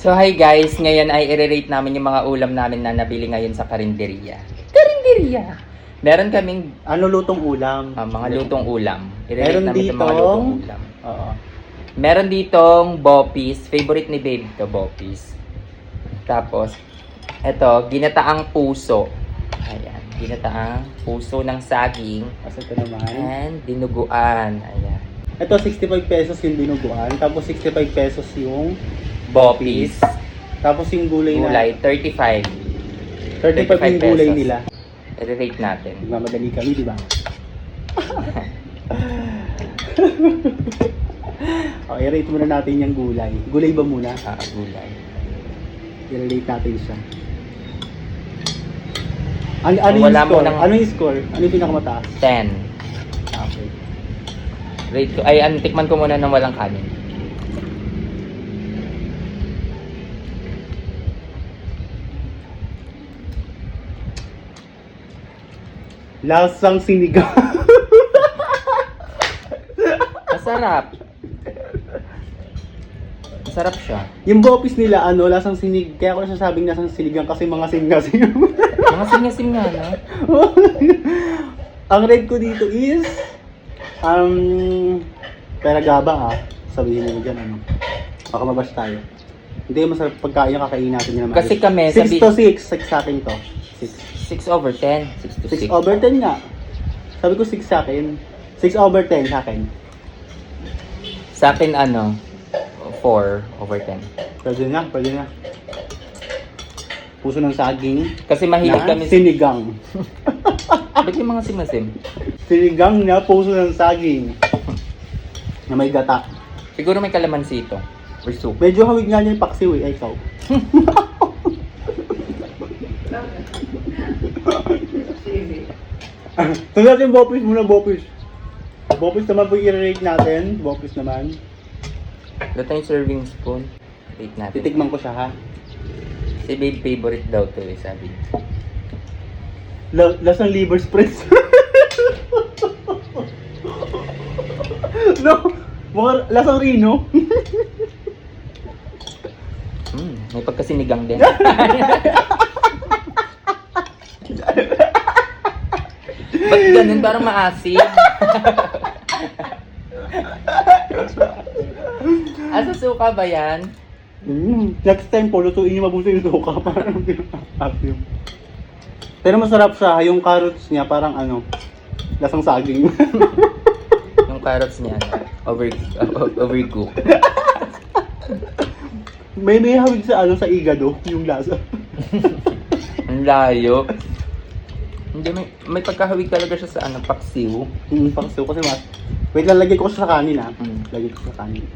So hi guys, ngayon ay i-rate namin yung mga ulam namin na nabili ngayon sa karinderya. Karinderya! Meron kaming Ano lutong ulam? mga lutong ulam. I-rate Meron namin yung mga ditong- lutong ulam. Oo. Meron ditong bopis. Favorite ni babe to, bopis. Tapos, eto, ginataang puso. Ayan, ginataang puso ng saging. Kasi ito naman. And dinuguan. Ayan. Ito 65 pesos yung dinuguan. Tapos 65 pesos yung Bopis. Tapos yung gulay, Gulay, 35. 35 yung gulay pesos. nila. I-rate natin. Nagmamadali kami, di ba? Okay, rate muna natin yung gulay. Gulay ba muna? Gulay. I-rate natin siya. Ano yung Wala mo score? nang- Ano yung score? Ano yung pinakamataas? 10. Okay. Rate ko, ay, tikman ko muna ng walang kanin. Lasang sinigang. Masarap. Masarap siya. Yung bopis nila, lasang sinig. Kaya ko nasasabing lasang sinigang kasi mga sim-sim. Mga singasim nga, no? Ang rate ko dito is pera gabang sabihin mo dyan baka mabash tayo. Hindi masarap pagkain yung kakainin natin yun naman. Kasi kami, 6 to 6 sa akin to 6 over 10. 6 to 6 6. over 10 nga. Sabi ko 6 sa akin. 6 over 10 sa akin. Sa akin, 4 over 10. Pwede na. Puso ng saging Kasi mahilig na kami sinigang. Ba't yung mga simasim? Sinigang na puso ng saging na may gata. Siguro may kalamansi ito. Or soup. Medyo hawig nga niya yung paksiw eh. Ay, ikaw. Ito natin bopis muna, bopis. Bopis naman po i-rate natin. Bopis naman. Ito yung serving spoon. Rate natin. Titikman ko siya ha. Si babe favorite daw to eh, sabi. Lasang liver spreads. No, mga lasang Rino. May pagkasinigang din. Ba't ganun? Parang maasim. Asa suka ba yan? Next time po, lutuin niyo mabuti yung suka para pinapapim. Pero masarap siya, yung carrots niya parang lasang saging. Yung carrots niya, overcooked. may hawig sa sa igado, yung lasa. Ang layo. Hindi, may pagkahawig talaga siya sa paksiw. Paksiw kasi wait lang, lagay ko siya sa kanin ha. Mm. Lagay ko sa kanin.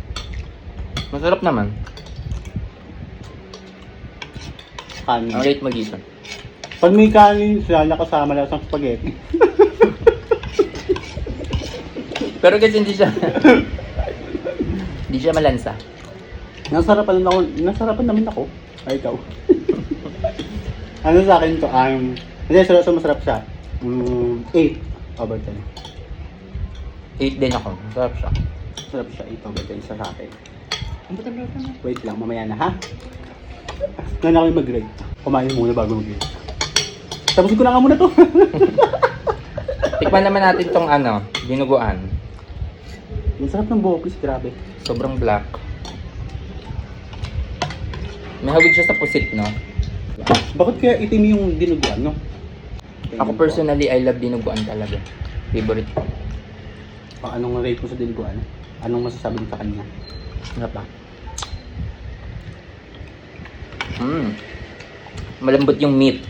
Masarap naman. Kanin. Ang rate mo dito. Pag may kanin siya, nakasama lasang spaghetti. Pero kasi hindi siya hindi siya malansa. Nasarapan naman ako. Ay, ikaw. Ano sa akin to? Hindi, masarap siya. 8 over 10. 8 din ako. Masarap siya. Masarap siya, 8 over 10 sa akin. Wait lang, mamaya na ha. Ngayon ako yung mag-rate. Kumain muna bago mag-rate. Tapusin ko na nga muna to. Tikman naman natin tong dinuguan. Ang sarap ng bopis, grabe. Sobrang black. May hawig siya sa pusit, no? Bakit kaya itim yung dinuguan, no? Ako personally, I love dinuguan talaga. Favorite ko. Anong rate mo sa dinuguan? Anong masasabi mo sa kanya? Ano pa? Malambot yung meat.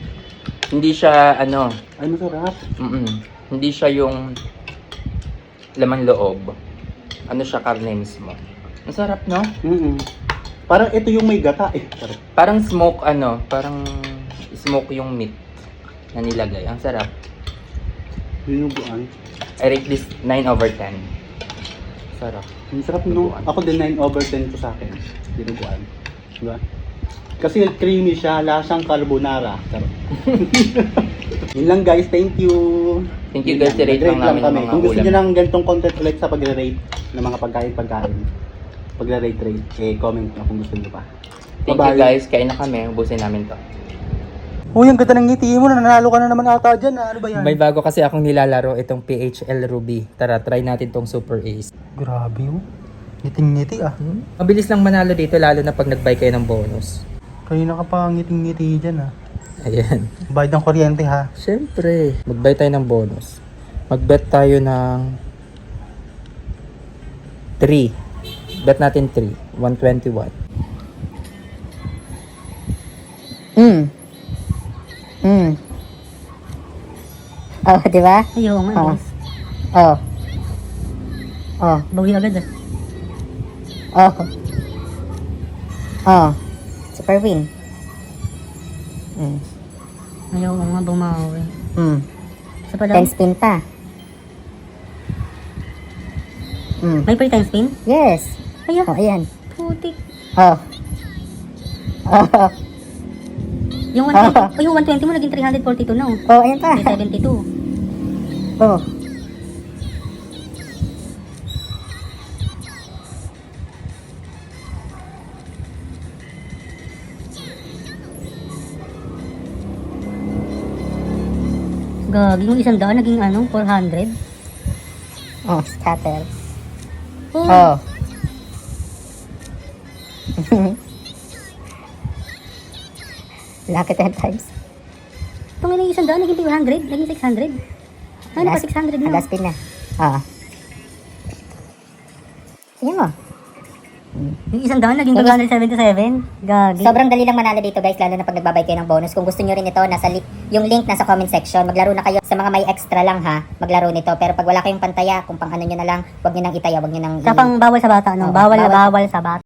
Hindi siya, Ay, masarap. hindi siya yung laman loob. Ano siya, karne mismo. Masarap, no? Parang ito yung may gata eh. Sarap. Parang parang smoke yung meat na nilagay. Ang sarap. Dinuguan. I rate this 9 over 10. Sarap. Ang sarap no. Dinuguan. Ako din 9 over 10 to sa akin. Dinuguan. Diba? Kasi creamy siya, lasang carbonara. Sarap. Yun lang guys, thank you. Thank you guys, i-rate lang namin yung mga Kung gusto ulam. nyo ng ganitong content ulit sa pagre-rate ng mga pagkain, pagre-rate, comment na kung gusto nyo pa. Thank you Bye-bye. guys. Kain na kami. Ubusin namin to. Uy, ang ganda ng ngiti mo. Nanalo ka na naman ata dyan. Ano ba yan? May bago kasi akong nilalaro. Itong PHL Ruby. Tara, try natin tong Super Ace. Grabe oh. Ngiting-ngiti ah. Mabilis lang manalo dito lalo na pag nag-buy kayo ng bonus. Kanina ka pa ngiting-ngiti dyan ah. Ayan. Bayad ng kuryente ha. Siyempre. Mag-buy tayo ng bonus. Mag-bet tayo ng 3. Bet natin 3. 121. Oh, di ba? Ayaw nga, Oh. guys. Oh. Oh. Bawi agad ah. Oh. Oh. Super win. Ayaw nga bumawi. Isa pa daw. 10 spin pa. May free time spin? Yes. Ayaw. Oh, ayan. Putik. Oh. Oh. Yung 120, yung 120 mo naging 342 na oh. Oh, ayan pa. 372. Oh. Gagi, yung 100 naging ano, 400. Oh, scatter. Oh. Oh. Lucky 10 times. Ito nga yung 100 naging 200, naging 600. Ano pa 600 na? Last spin na. Ah. Sige mo. Yung 100 naging 277. Gagi. Sobrang dali lang manalo dito guys, lalo na pag nagbabay kayo ng bonus. Kung gusto nyo rin ito, yung link nasa comment section. Maglaro na kayo sa mga may extra lang ha. Maglaro nito. Pero pag wala kayong pantaya, kung pang ano nyo na lang, wag nyo nang itaya, wag nyo nang Sa pang bawal sa bata, no? Oo, Bawal na bawal. bawal sa bata.